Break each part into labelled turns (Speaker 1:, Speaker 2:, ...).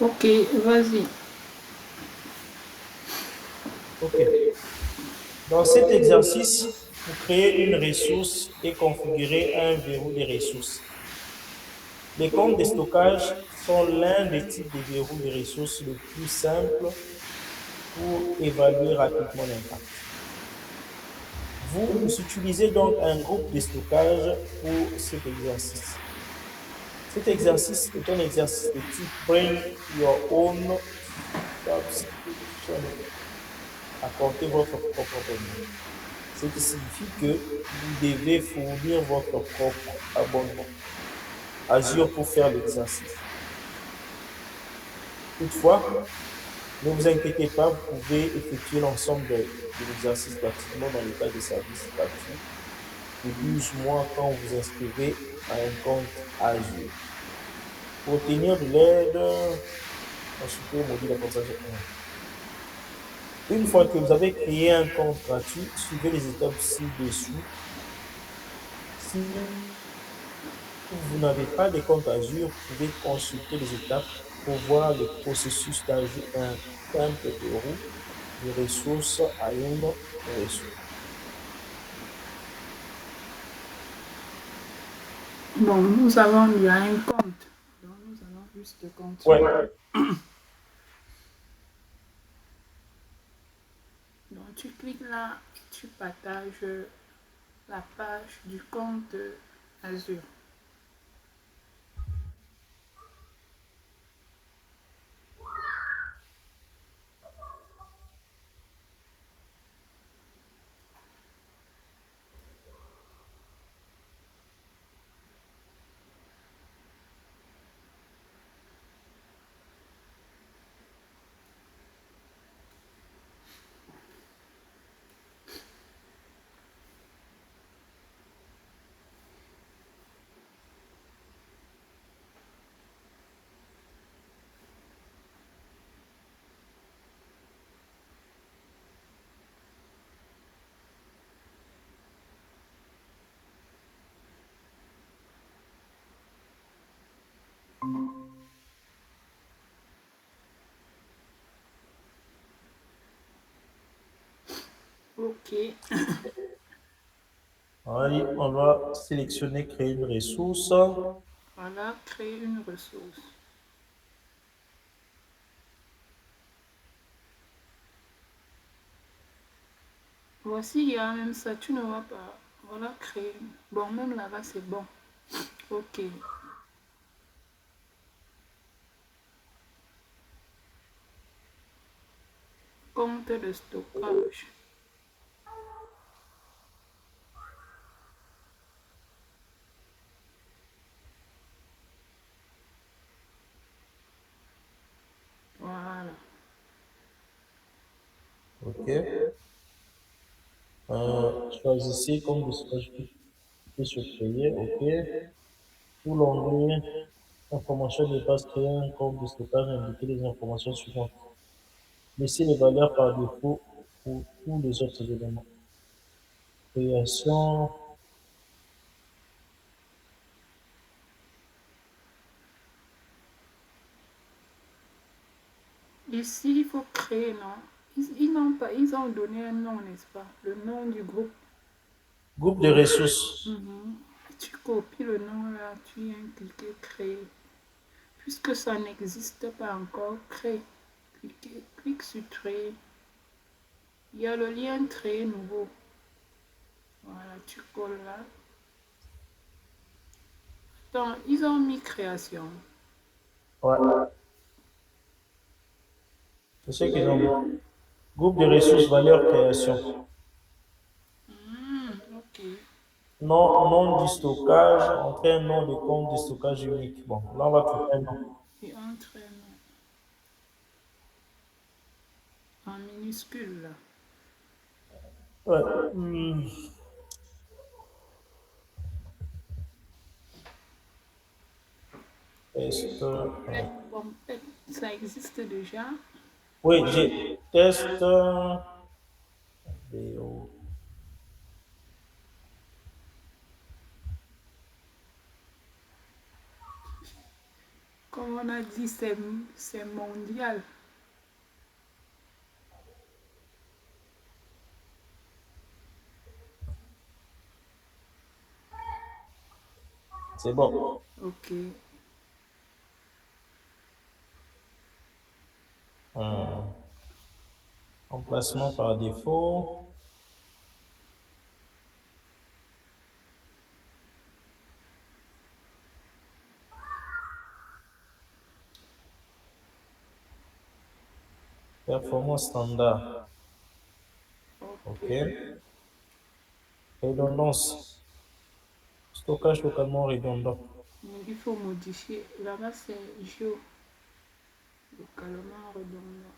Speaker 1: Ok, vas-y.
Speaker 2: OK. Dans cet exercice, vous créez une ressource et configurez un verrou de ressources. Les comptes de stockage sont l'un des types de verrous de ressources le plus simple pour évaluer rapidement l'impact. Vous utilisez donc un groupe de stockage pour cet exercice. Cet exercice est un exercice de type Bring Your Own Subscription. Apportez votre propre abonnement. Ce qui signifie que vous devez fournir votre propre abonnement Azure pour faire l'exercice. Toutefois, ne vous inquiétez pas, vous pouvez effectuer l'ensemble de l'exercice gratuitement dans le cas des services gratuits de 12 mois quand vous inscrivez à un compte Azure. Pour obtenir de l'aide, consultez le module d'apprentissage 1. Une fois que vous avez créé un compte gratuit, suivez les étapes ci-dessous. Si vous n'avez pas de compte Azure, vous pouvez consulter les étapes pour voir le processus d'ajout d'un simple verrou de ressources à une ressource.
Speaker 1: Bon, nous avons eu un compte. Donc, nous allons juste continuer.
Speaker 2: Ouais,
Speaker 1: Donc, tu cliques là, tu partages la page du compte Azure. Ok,
Speaker 2: allez, on va sélectionner créer une ressource.
Speaker 1: voilà, créer une ressource. Voici, il y a même ça, tu ne vois pas. Voilà, créer. Bon, même là-bas, c'est bon. Ok, compte de stockage. Voilà.
Speaker 2: OK. Choisissez comme de stockage sur créer. OK. Pour l'onglet information de base, créer un compte de stockage, indiquez les informations suivantes. Laissez les valeurs par défaut pour tous les autres éléments. Création.
Speaker 1: Ici, il faut créer, non? Ils n'ont pas, ils ont donné un nom, n'est-ce pas? Le nom du groupe.
Speaker 2: Groupe de ressources.
Speaker 1: Mhm. Tu copies le nom là, tu viens cliquer créer. Puisque ça n'existe pas encore, crée. Clique sur créer. Il y a le lien créer nouveau. Voilà, tu colles là. Donc, ils ont mis création.
Speaker 2: Ouais, c'est ce qu'ils ont mis. Groupe de ressources, valeur, création.
Speaker 1: Ok.
Speaker 2: Nom du stockage, entrer un nom de compte de stockage unique. Bon, là, on va trouver un nom.
Speaker 1: Et entraînement en minuscule là.
Speaker 2: Ouais. Test.
Speaker 1: Pompette, ça existe déjà.
Speaker 2: Oui, j'ai test. VO.
Speaker 1: comme on a dit, c'est mondial.
Speaker 2: C'est bon.
Speaker 1: Ok.
Speaker 2: Hum. Emplacement par défaut. Performance standard. OK.
Speaker 1: Ok.
Speaker 2: Redondance. Stockage localement redondant.
Speaker 1: Donc il faut modifier. Là-bas, c'est géo, localement redondant.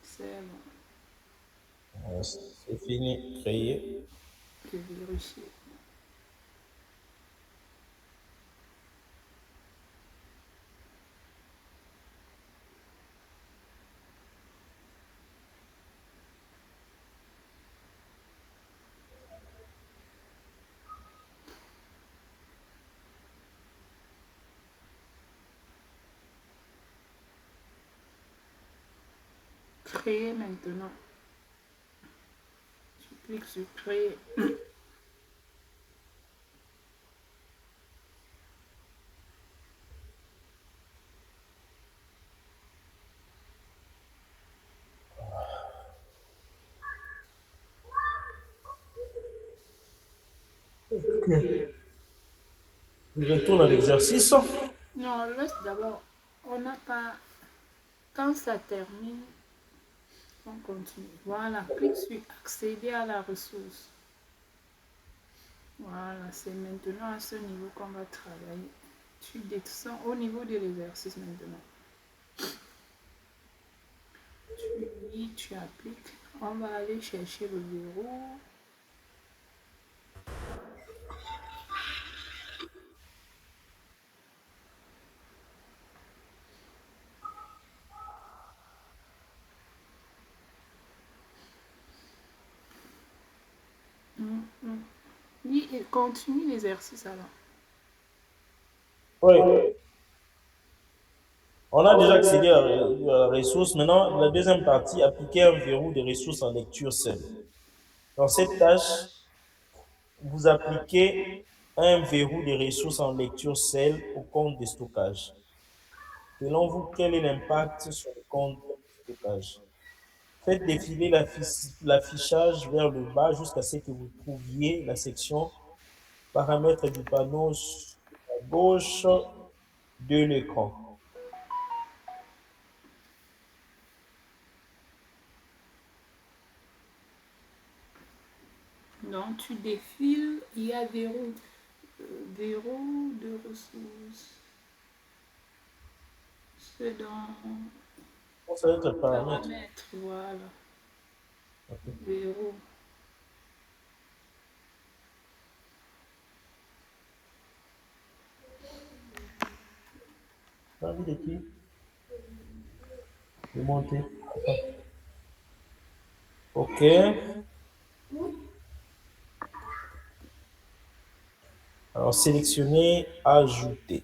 Speaker 1: C'est bon.
Speaker 2: C'est fini. Créer.
Speaker 1: Je vérifie. Créer maintenant. Je clique sur créer.
Speaker 2: OK. Je retourne à l'exercice.
Speaker 1: Non, laisse d'abord. On n'a pas. Quand ça termine, on continue. Voilà, clique sur accéder à la ressource. Voilà, c'est maintenant à ce niveau qu'on va travailler. Tu descends au niveau de l'exercice maintenant. Tu lis, tu appliques. On va aller chercher le verrou. Lis et continue l'exercice alors.
Speaker 2: Oui. On a déjà accédé à la ressource. Maintenant, la deuxième partie, appliquer un verrou de ressources en lecture seule. Dans cette tâche, vous appliquez un verrou de ressources en lecture cell au compte de stockage. Selon vous, quel est l'impact sur le compte de stockage? Faites défiler l'affichage vers le bas jusqu'à ce que vous trouviez la section paramètres du panneau à gauche de l'écran.
Speaker 1: Donc tu défiles, il y a verrou de ressources. C'est dans
Speaker 2: Ça va être le paramètre.
Speaker 1: paramètres, voilà.
Speaker 2: Ok.
Speaker 1: Verrou.
Speaker 2: T'as envie de qui? De monter. OK. Alors, sélectionnez, ajouter.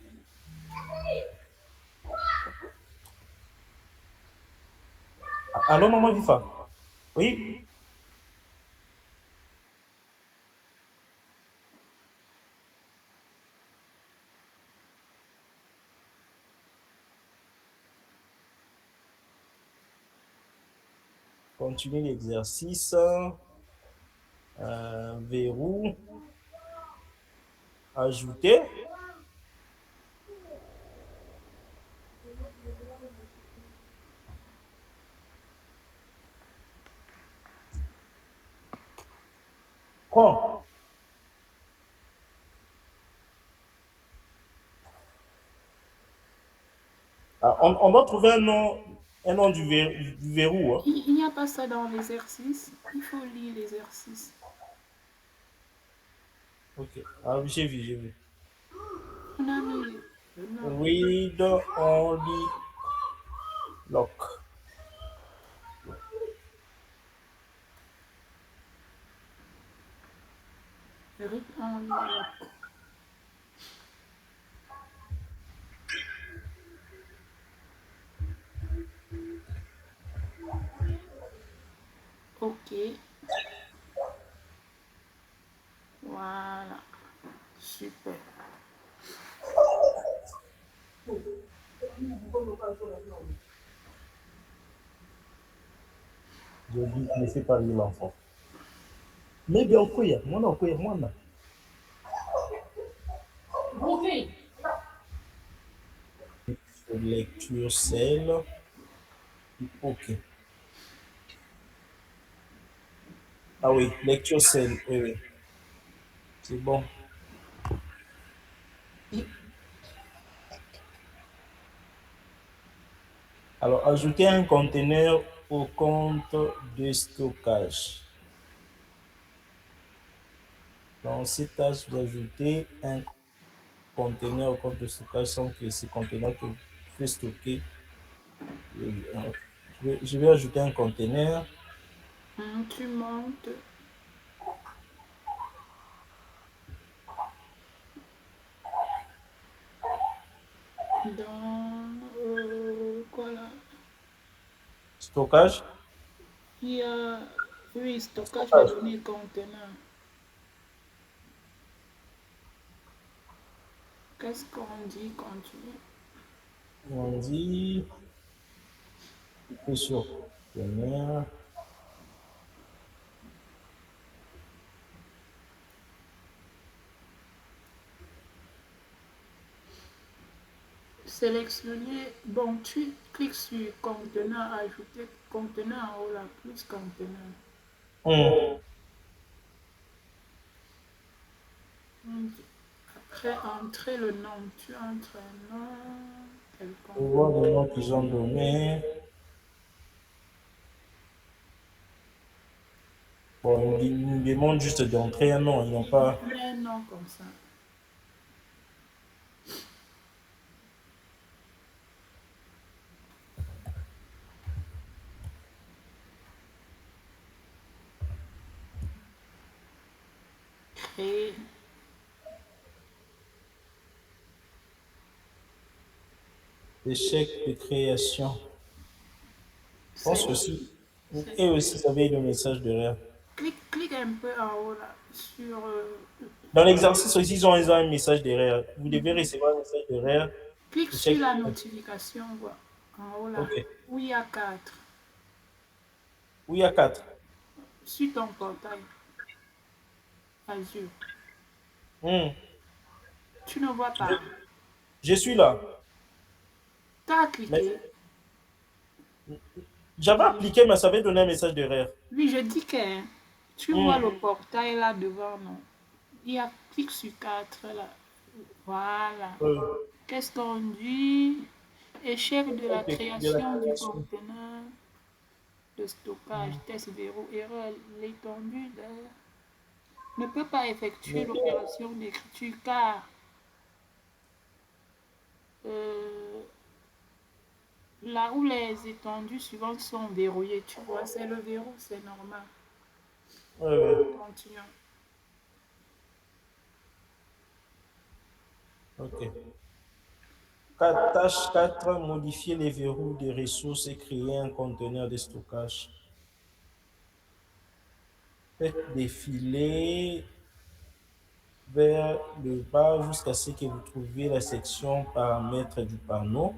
Speaker 2: Allô, maman Vifa? Oui? Continuez l'exercice. Verrou. Ajouter. Prends. Ah, on doit trouver un nom du verrou. Hein.
Speaker 1: Il n'y a pas ça dans l'exercice. Il faut lire l'exercice.
Speaker 2: Ok. Ah, j'ai vu, j'ai vu.
Speaker 1: On a mis le nom.
Speaker 2: Read only lock.
Speaker 1: Read only lock. OK. Voilà. Super.
Speaker 2: J'ai dit, ne laissez pas rire l'enfant. Mais bien, moi, non. Lecture, celle. OK. Ah oui, lecture, celle. Oui, oui. C'est bon. Alors, ajouter un conteneur au compte de stockage. Dans cette tâche, vous ajoutez un conteneur au compte de stockage sans que ce conteneur que vous faites stocker. Je vais ajouter un conteneur.
Speaker 1: Tu montes dans quoi là?
Speaker 2: Stockage.
Speaker 1: Il y a oui, stockage de
Speaker 2: Stockage.
Speaker 1: données contenant. Qu'est-ce qu'on dit continue?
Speaker 2: On dit que sur conteneur.
Speaker 1: Sélectionner, bon, tu cliques sur contenant, ajouter contenant en haut là, plus contenant.
Speaker 2: Hmm.
Speaker 1: Après, entrer le nom. Tu entres un nom
Speaker 2: On
Speaker 1: quelconque.
Speaker 2: voit le nom qu'ils ont donné. Bon, ils nous demandent juste d'entrer un nom. Ils n'ont pas.
Speaker 1: Mets un nom comme ça. Créer.
Speaker 2: Échec de création. Je pense
Speaker 1: C'est,
Speaker 2: aussi.
Speaker 1: c'est-
Speaker 2: Et aussi, vous avez le message derrière.
Speaker 1: clique un peu en haut là, sur
Speaker 2: Dans l'exercice aussi, ils ont un message derrière. Vous devez recevoir un message derrière.
Speaker 1: clique sur
Speaker 2: Échec.
Speaker 1: la notification, voilà, en haut là,
Speaker 2: OK.
Speaker 1: où il y a 4,
Speaker 2: Oui, il y a quatre.
Speaker 1: sur ton portail Azure.
Speaker 2: Hmm.
Speaker 1: Tu ne vois
Speaker 2: Je,
Speaker 1: pas.
Speaker 2: je suis là.
Speaker 1: Tu as
Speaker 2: Mais
Speaker 1: cliqué.
Speaker 2: j'avais appliqué, mais ça avait donné un message derrière.
Speaker 1: Oui, je dis que hein, tu vois
Speaker 2: Hmm.
Speaker 1: le portail là devant nous. Il y a clique sur 4 là. Voilà.
Speaker 2: Euh,
Speaker 1: Qu'est-ce qu'on dit? Échec de la
Speaker 2: de la
Speaker 1: création du
Speaker 2: création.
Speaker 1: conteneur de stockage. Test verrou erreur. L'étendue ne peut pas effectuer
Speaker 2: Mais,
Speaker 1: l'opération d'écriture car euh, là où les étendues suivantes sont verrouillées, tu vois, c'est le verrou, c'est normal.
Speaker 2: ouais.
Speaker 1: Continuons.
Speaker 2: OK. Tâche 4, modifier les verrous des ressources et créer un conteneur de stockage. Faites défiler vers le bas jusqu'à ce que vous trouviez la section paramètres du panneau.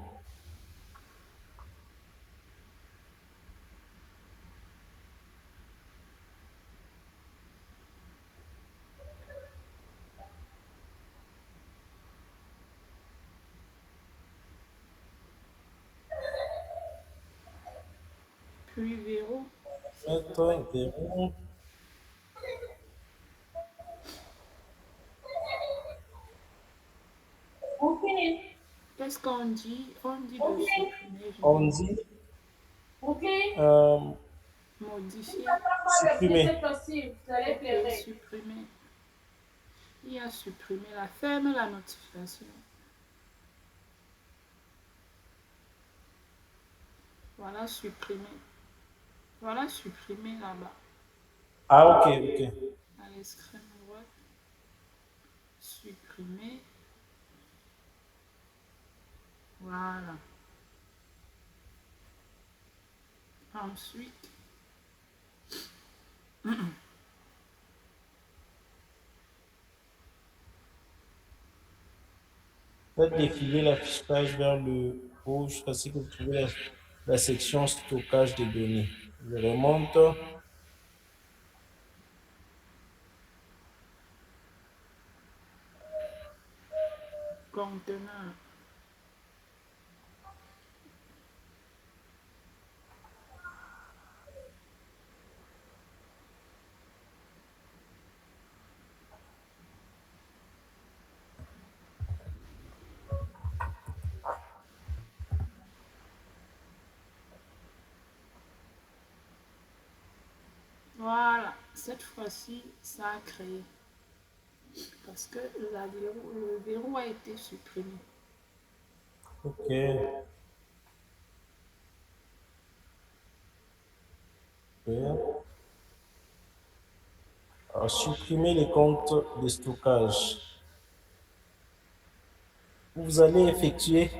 Speaker 1: Puis verrou, c'est
Speaker 2: Mettre
Speaker 1: quoi?
Speaker 2: verrou.
Speaker 1: Qu'est-ce qu'on dit? On dit de supprimer, je
Speaker 2: On
Speaker 1: vais
Speaker 2: dit euh,
Speaker 1: modifier.
Speaker 2: supprimer.
Speaker 1: Ok, supprimer. Il y a supprimé la ferme la notification. Voilà, supprimer. Voilà, supprimer là-bas.
Speaker 2: Ah, OK, OK.
Speaker 1: À l'extrême droite, supprimer. Voilà. Ensuite,
Speaker 2: Faites défiler l'affichage vers le haut jusqu'à ce que vous trouvez la section stockage des données. Je remonte.
Speaker 1: Contenant. Voilà, cette fois-ci, ça a créé. Parce que le verrou a été supprimé.
Speaker 2: OK. OK. Alors, supprimez les comptes de stockage. Vous allez effectuer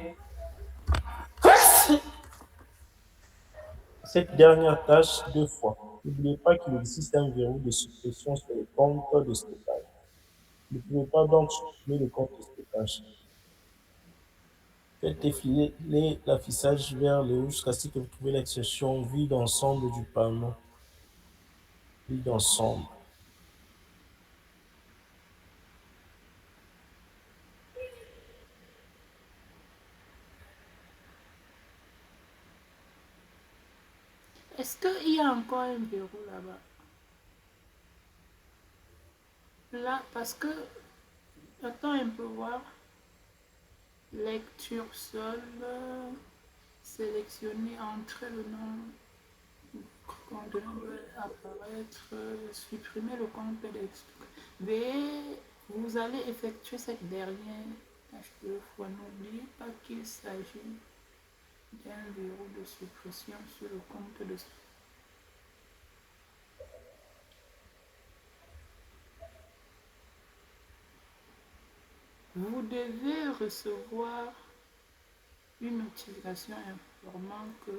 Speaker 2: cette dernière tâche deux fois. N'oubliez pas qu'il existe un verrou de suppression sur les comptes de stockage. Vous ne pouvez pas donc supprimer le compte de stockage. Faites défiler l'affichage vers le haut jusqu'à ce que vous trouvez l'exception vue d'ensemble du panneau. Vue d'ensemble.
Speaker 1: Est-ce qu'il y a encore un verrou là-bas? Là, parce que, attends un peu voir. Lecture seule. Sélectionner, entrer le nom. Contenant doit apparaître. Supprimer le compte d'extrait. Veuillez, vous allez effectuer cette dernière tâche deux fois. N'oubliez pas qu'il s'agit d'un verrou de suppression sur le compte de. Vous devez recevoir une notification informant que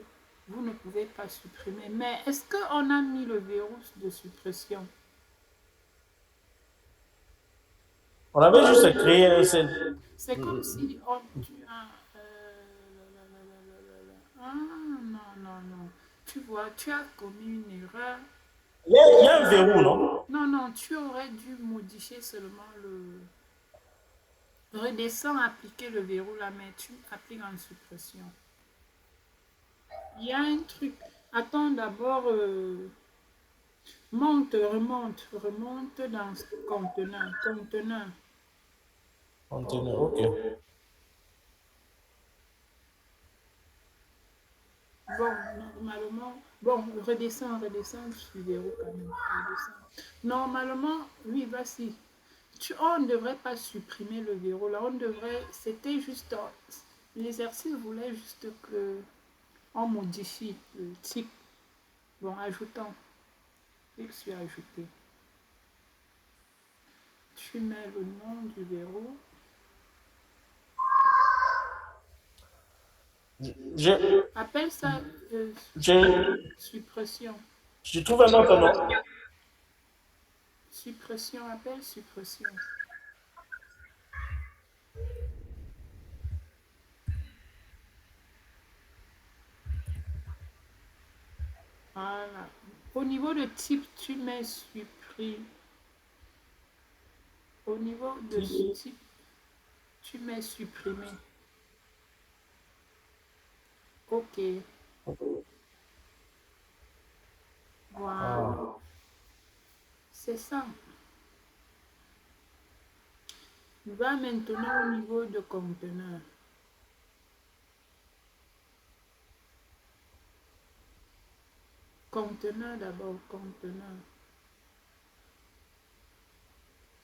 Speaker 1: vous ne pouvez pas supprimer. Mais est-ce qu'on a mis le verrou de suppression?
Speaker 2: On avait juste créé un seul.
Speaker 1: C'est comme si on, tu as... ah non, non, non. Tu vois, tu as commis une erreur.
Speaker 2: Il y a un verrou, non?
Speaker 1: Non, non, tu aurais dû modifier seulement le... Redescends, appliquer le verrou là, mais tu appliques en suppression. Il y a un truc. Attends d'abord, monte, remonte, remonte dans ce contenant, contenant.
Speaker 2: Conteneur, OK.
Speaker 1: Bon, normalement, bon, redescends, redescends, je suis verrou quand même. Redescends. Normalement, oui, vas-y. On ne devrait pas supprimer le verrou là, on devrait, c'était juste, l'exercice voulait juste que on modifie le type. Bon, ajoutons, clique sur ajouter. Tu mets le nom du verrou.
Speaker 2: Je,
Speaker 1: Appelle ça
Speaker 2: je,
Speaker 1: suppression.
Speaker 2: je trouve un autre nom.
Speaker 1: Suppression, appelle suppression. Voilà. Au niveau de type, tu mets supprime. Au niveau de type, tu mets supprimer. OK. Voilà.
Speaker 2: Ah.
Speaker 1: C'est ça. Va maintenant au niveau de conteneur. Conteneur d'abord, conteneur.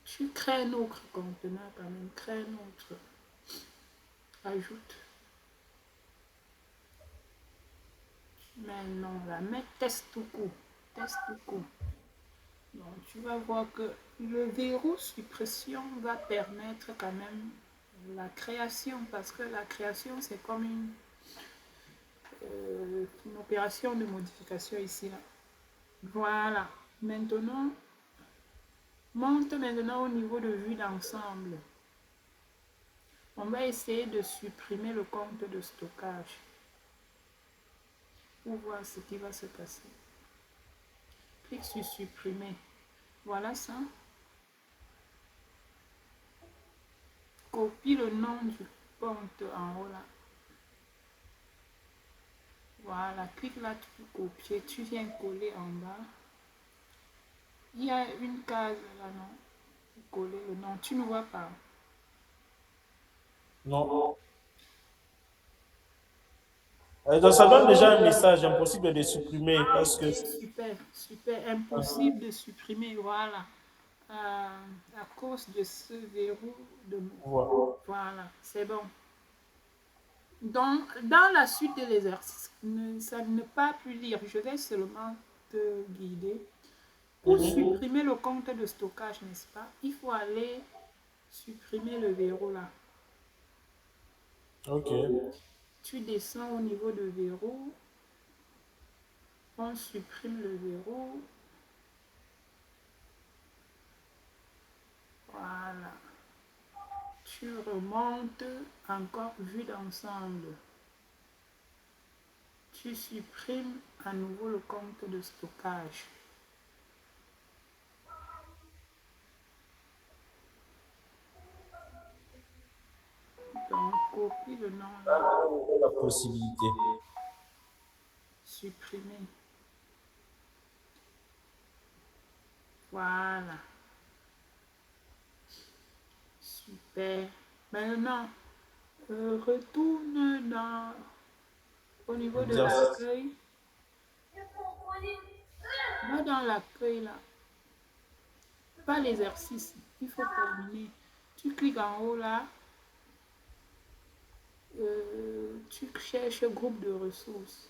Speaker 1: Tu crées un autre conteneur quand même. Crée un autre. Ajoute. Maintenant, là, mets test tout court. Test tout court. Donc, tu vas voir que le verrou suppression va permettre quand même la création, parce que la création, c'est comme une opération de modification ici. Là. Voilà. Maintenant, monte maintenant au niveau de vue d'ensemble. On va essayer de supprimer le compte de stockage pour voir ce qui va se passer. Clique sur supprimer. Voilà ça. Copie le nom du compte en haut là. Voilà, clique là, tu peux copier, tu viens coller en bas. Il y a une case là, non? Pour coller le nom, tu ne vois pas.
Speaker 2: Non. Donc, ça donne déjà un message impossible de supprimer
Speaker 1: Ah,
Speaker 2: parce
Speaker 1: ok,
Speaker 2: que...
Speaker 1: super, super.
Speaker 2: Ah,
Speaker 1: Impossible de supprimer, voilà. À cause de ce verrou de mots.
Speaker 2: voilà.
Speaker 1: Voilà, c'est bon. Donc, dans la suite de l'exercice, ça ne pas plus lire. Je vais seulement te guider. Pour
Speaker 2: Mhm.
Speaker 1: supprimer le compte de stockage, n'est-ce pas? Il faut aller supprimer le verrou là.
Speaker 2: Ok.
Speaker 1: Tu descends au niveau de verrou. On supprime le verrou. Voilà. Tu remontes encore vue d'ensemble. Tu supprimes à nouveau le compte de stockage. Donc, copie le nom là.
Speaker 2: La possibilité.
Speaker 1: Supprimer. Voilà. Super. Maintenant, retourne au niveau de
Speaker 2: Exercice.
Speaker 1: l'accueil. Va dans l'accueil là. Pas l'exercice. Il faut terminer. Tu cliques en haut là. Tu cherches groupe de ressources.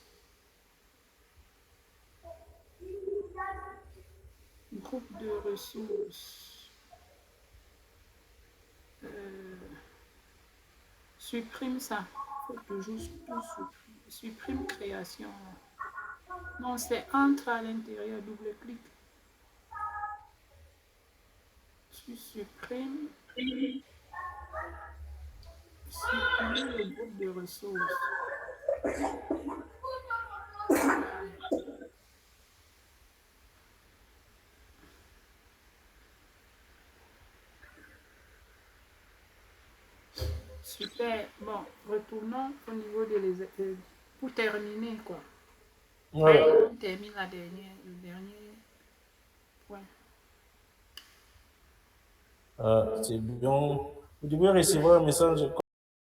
Speaker 1: Groupe de ressources. Supprime ça. Il faut toujours tout supprimer. Supprime création. Non, c'est entre à l'intérieur. Double-clic. Tu supprimes. Supprimer le groupe de ressources. Super. Bon, retournons au niveau de les pour terminer quoi.
Speaker 2: Ouais.
Speaker 1: On termine le dernier point.
Speaker 2: C'est bien. Vous devez recevoir un message